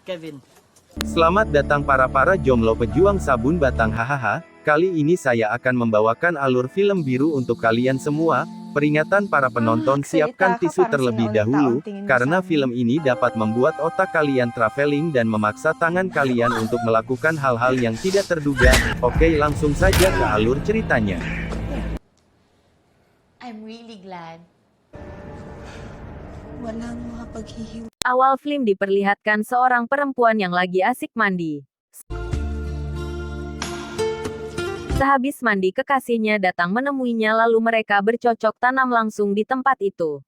Kevin. Selamat datang para jomblo pejuang sabun batang hahaha. Kali ini saya akan membawakan alur film biru untuk kalian semua. Peringatan para penonton, siapkan tisu terlebih dahulu, karena film ini dapat membuat otak kalian traveling dan memaksa tangan kalian untuk melakukan hal-hal yang tidak terduga. Oke, langsung saja ke alur ceritanya. I'm really glad. Walang mapaghihiwalay. Awal film diperlihatkan seorang perempuan yang lagi asik mandi. Sehabis mandi, kekasihnya datang menemuinya, lalu mereka bercocok tanam langsung di tempat itu.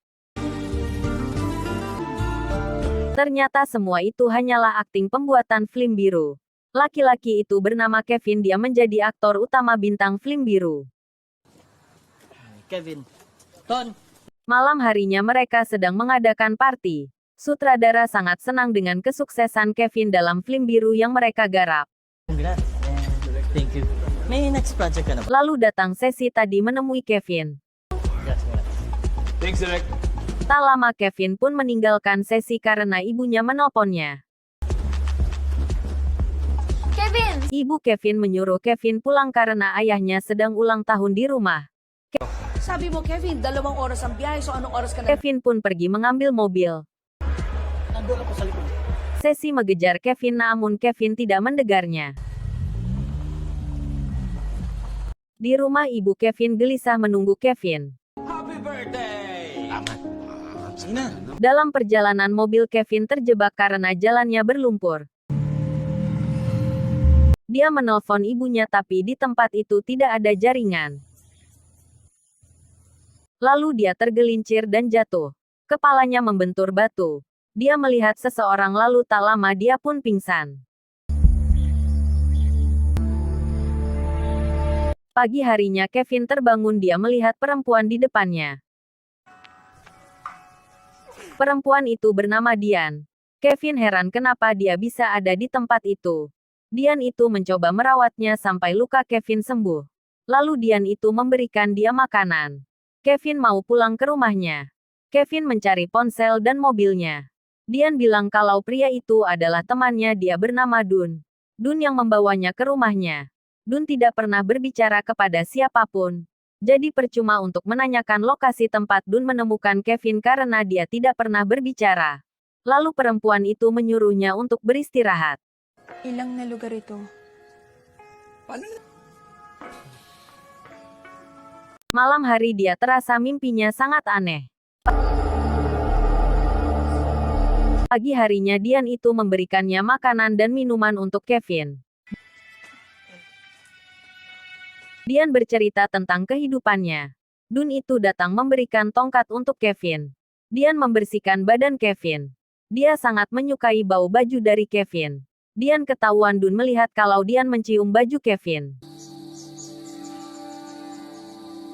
Ternyata semua itu hanyalah akting pembuatan film biru. Laki-laki itu bernama Kevin, dia menjadi aktor utama bintang film biru. Kevin. Ton. Malam harinya mereka sedang mengadakan party. Sutradara sangat senang dengan kesuksesan Kevin dalam film biru yang mereka garap. Congrats. Thank you. May next project ka na ba? Lalu datang sesi tadi menemui Kevin. Congrats. Thanks, Direk. Tak lama Kevin pun meninggalkan sesi karena ibunya menelponnya. Kevin! Ibu Kevin menyuruh Kevin pulang karena ayahnya sedang ulang tahun di rumah. Sabi mo, Kevin, 2 oras ang biyahe, so anong oras ka na? Kevin pun pergi mengambil mobil. Nandun ako sa likod. Sesi mengejar Kevin, namun Kevin tidak mendengarnya. Di rumah, ibu Kevin gelisah menunggu Kevin. Happy birthday! Salamat. Sige na. Dalam perjalanan mobil, Kevin terjebak karena jalannya berlumpur. Dia menelpon ibunya, tapi di tempat itu tidak ada jaringan. Lalu dia tergelincir dan jatuh. Kepalanya membentur batu. Dia melihat seseorang, lalu tak lama dia pun pingsan. Pagi harinya Kevin terbangun, dia melihat perempuan di depannya. Perempuan itu bernama Dian. Kevin heran kenapa dia bisa ada di tempat itu. Dian itu mencoba merawatnya sampai luka Kevin sembuh. Lalu Dian itu memberikan dia makanan. Kevin mau pulang ke rumahnya. Kevin mencari ponsel dan mobilnya. Dian bilang kalau pria itu adalah temannya, dia bernama Dun. Dun yang membawanya ke rumahnya. Dun tidak pernah berbicara kepada siapapun. Jadi percuma untuk menanyakan lokasi tempat Dun menemukan Kevin karena dia tidak pernah berbicara. Lalu perempuan itu menyuruhnya untuk beristirahat. Ilang na lugar ito? Malam hari dia terasa mimpinya sangat aneh. Pagi harinya Dian itu memberikannya makanan dan minuman untuk Kevin. Dian bercerita tentang kehidupannya. Dun itu datang memberikan tongkat untuk Kevin. Dian membersihkan badan Kevin. Dia sangat menyukai bau baju dari Kevin. Dian ketahuan Dun melihat kalau Dian mencium baju Kevin.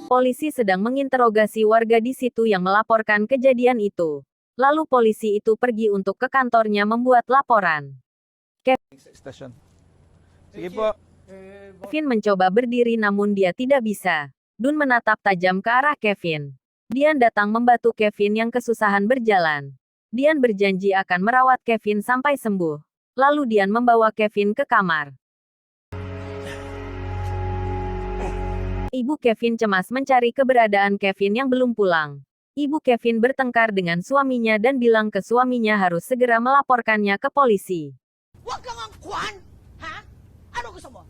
Polisi sedang menginterogasi warga di situ yang melaporkan kejadian itu. Lalu polisi itu pergi untuk ke kantornya membuat laporan. Station. Sige po. Kevin mencoba berdiri namun dia tidak bisa. Dun menatap tajam ke arah Kevin. Dian datang membantu Kevin yang kesusahan berjalan. Dian berjanji akan merawat Kevin sampai sembuh. Lalu Dian membawa Kevin ke kamar. Ibu Kevin cemas mencari keberadaan Kevin yang belum pulang. Ibu Kevin bertengkar dengan suaminya dan bilang ke suaminya harus segera melaporkannya ke polisi. Huwag kang ang kwan! Ha? Ano gusto mo?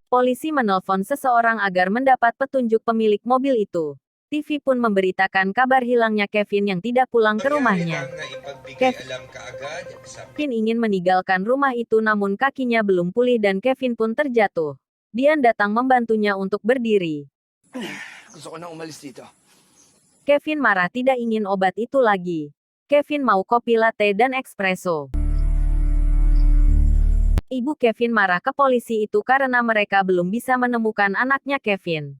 Polisi menelpon seseorang agar mendapat petunjuk pemilik mobil itu. TV pun memberitakan kabar hilangnya Kevin yang tidak pulang ke rumahnya. Kevin ingin meninggalkan rumah itu namun kakinya belum pulih dan Kevin pun terjatuh. Dian datang membantunya untuk berdiri. Gusto ko na umalis dito. Kevin marah, tidak ingin obat itu lagi. Kevin mau kopi latte dan espresso. Ibu Kevin marah ke polisi itu karena mereka belum bisa menemukan anaknya Kevin.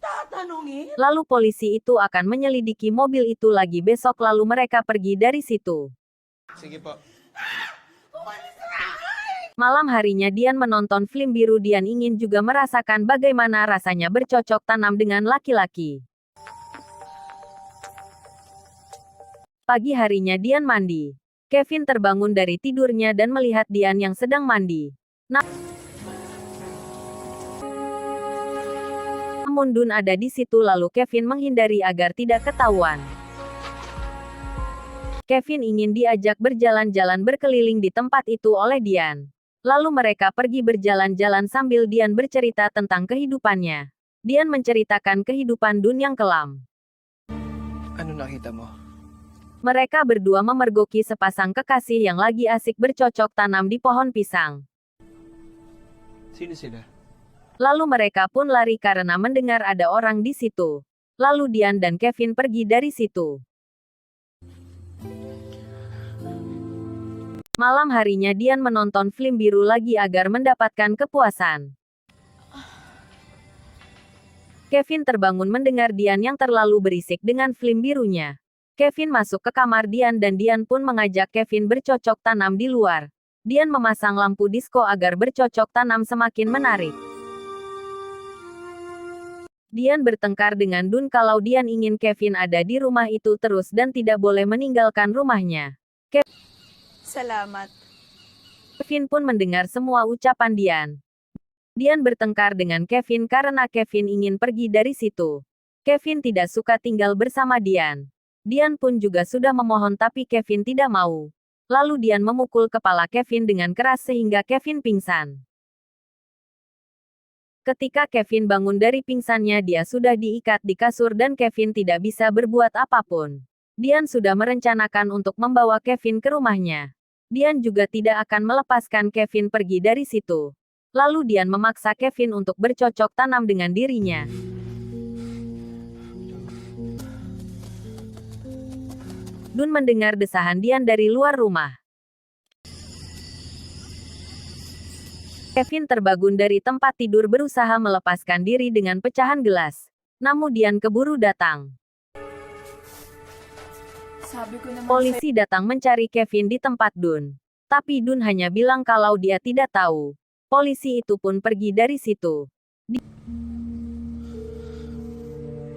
Tatanungin? Lalu polisi itu akan menyelidiki mobil itu lagi besok, lalu mereka pergi dari situ. Sige po. Malam harinya Dian menonton film biru. Dian ingin juga merasakan bagaimana rasanya bercocok tanam dengan laki-laki. Pagi harinya Dian mandi. Kevin terbangun dari tidurnya dan melihat Dian yang sedang mandi. Namun Dun ada di situ lalu Kevin menghindari agar tidak ketahuan. Kevin ingin diajak berjalan-jalan berkeliling di tempat itu oleh Dian. Lalu mereka pergi berjalan-jalan sambil Dian bercerita tentang kehidupannya. Dian menceritakan kehidupan Dun yang kelam. Ano nakita mo? Mereka berdua memergoki sepasang kekasih yang lagi asik bercocok tanam di pohon pisang. Sino sila? Lalu mereka pun lari karena mendengar ada orang di situ. Lalu Dian dan Kevin pergi dari situ. Malam harinya Dian menonton film biru lagi agar mendapatkan kepuasan. Kevin terbangun mendengar Dian yang terlalu berisik dengan film birunya. Kevin masuk ke kamar Dian dan Dian pun mengajak Kevin bercocok tanam di luar. Dian memasang lampu disko agar bercocok tanam semakin menarik. Dian bertengkar dengan Dun kalau Dian ingin Kevin ada di rumah itu terus dan tidak boleh meninggalkan rumahnya. Salamat. Kevin pun mendengar semua ucapan Dian. Dian bertengkar dengan Kevin karena Kevin ingin pergi dari situ. Kevin tidak suka tinggal bersama Dian. Dian pun juga sudah memohon tapi Kevin tidak mau. Lalu Dian memukul kepala Kevin dengan keras sehingga Kevin pingsan. Ketika Kevin bangun dari pingsannya dia sudah diikat di kasur dan Kevin tidak bisa berbuat apapun. Dian sudah merencanakan untuk membawa Kevin ke rumahnya. Dian juga tidak akan melepaskan Kevin pergi dari situ. Lalu Dian memaksa Kevin untuk bercocok tanam dengan dirinya. Dun mendengar desahan Dian dari luar rumah. Kevin terbangun dari tempat tidur berusaha melepaskan diri dengan pecahan gelas. Namun Dian keburu datang. Sabi ko naman Polisi datang mencari Kevin di tempat Dun. Tapi Dun hanya bilang kalau dia tidak tahu. Polisi itu pun pergi dari situ.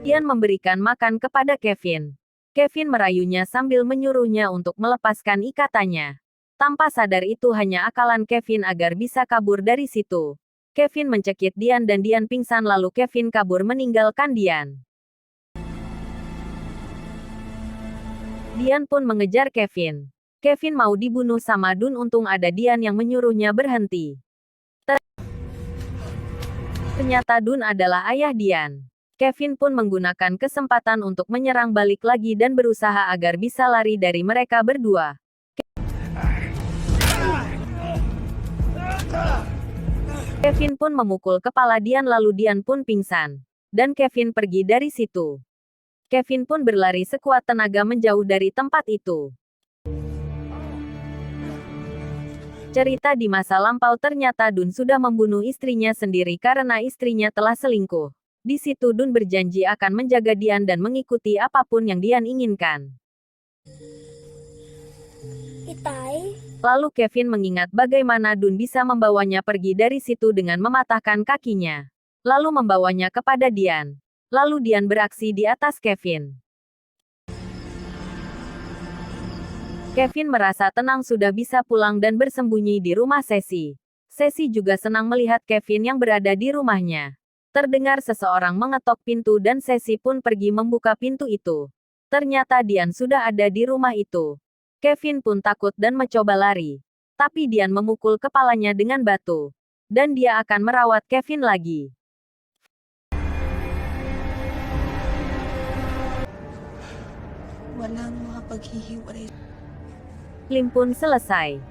Dian memberikan makan kepada Kevin. Kevin merayunya sambil menyuruhnya untuk melepaskan ikatannya. Tanpa sadar itu hanya akalan Kevin agar bisa kabur dari situ. Kevin mencekik Dian dan Dian pingsan lalu Kevin kabur meninggalkan Dian. Dian pun mengejar Kevin. Kevin mau dibunuh sama Dun untung ada Dian yang menyuruhnya berhenti. Ternyata Dun adalah ayah Dian. Kevin pun menggunakan kesempatan untuk menyerang balik lagi dan berusaha agar bisa lari dari mereka berdua. Kevin pun memukul kepala Dian lalu Dian pun pingsan. Dan Kevin pergi dari situ. Kevin pun berlari sekuat tenaga menjauh dari tempat itu. Cerita di masa lampau ternyata Dun sudah membunuh istrinya sendiri karena istrinya telah selingkuh. Di situ Dun berjanji akan menjaga Dian dan mengikuti apapun yang Dian inginkan. Lalu Kevin mengingat bagaimana Dun bisa membawanya pergi dari situ dengan mematahkan kakinya. Lalu membawanya kepada Dian. Lalu Dian beraksi di atas Kevin. Kevin merasa tenang sudah bisa pulang dan bersembunyi di rumah Sesi. Sesi juga senang melihat Kevin yang berada di rumahnya. Terdengar seseorang mengetok pintu dan Sesi pun pergi membuka pintu itu. Ternyata Dian sudah ada di rumah itu. Kevin pun takut dan mencoba lari. Tapi Dian memukul kepalanya dengan batu. Dan dia akan merawat Kevin lagi. walang makapaghihiwalay. Film pun selesai.